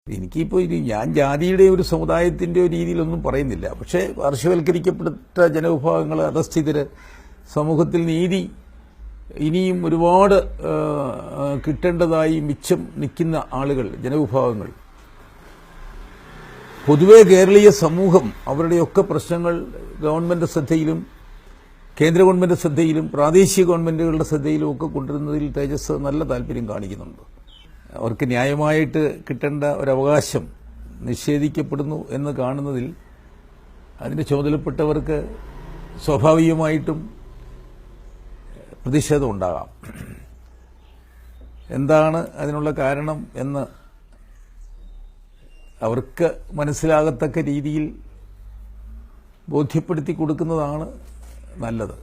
എനിക്കിപ്പോൾ ഞാൻ ജാതിയുടെ ഒരു സമുദായത്തിൻ്റെ ഒരു രീതിയിലൊന്നും പറയുന്നില്ല. പക്ഷേ പാർശ്വവൽക്കരിക്കപ്പെട്ട ജനവിഭാഗങ്ങൾ, അധസ്ഥിതര്, സമൂഹത്തിൽ നീതി ഇനിയും ഒരുപാട് കിട്ടേണ്ടതായി മിച്ചം നിൽക്കുന്ന ആളുകൾ, ജനവിഭാഗങ്ങൾ, പൊതുവെ കേരളീയ സമൂഹം അവരുടെയൊക്കെ പ്രശ്നങ്ങൾ ഗവൺമെന്റ് ശ്രദ്ധയിലും കേന്ദ്ര ഗവൺമെന്റ് ശ്രദ്ധയിലും പ്രാദേശിക ഗവൺമെന്റുകളുടെ ശ്രദ്ധയിലും ഒക്കെ കൊണ്ടുവരുന്നതിൽ തേജസ് നല്ല താല്പര്യം കാണിക്കുന്നുണ്ട്. അവർക്ക് ന്യായമായിട്ട് കിട്ടേണ്ട ഒരവകാശം നിഷേധിക്കപ്പെടുന്നു എന്ന് കാണുന്നതിൽ അതിന് ചുമതലപ്പെട്ടവർക്ക് സ്വാഭാവികമായിട്ടും പ്രതിഷേധം ഉണ്ടാകാം. എന്താണ് അതിനുള്ള കാരണം എന്ന് അവർക്ക് മനസ്സിലാകത്തക്ക രീതിയിൽ ബോധ്യപ്പെടുത്തി കൊടുക്കുന്നതാണ് നല്ലത്.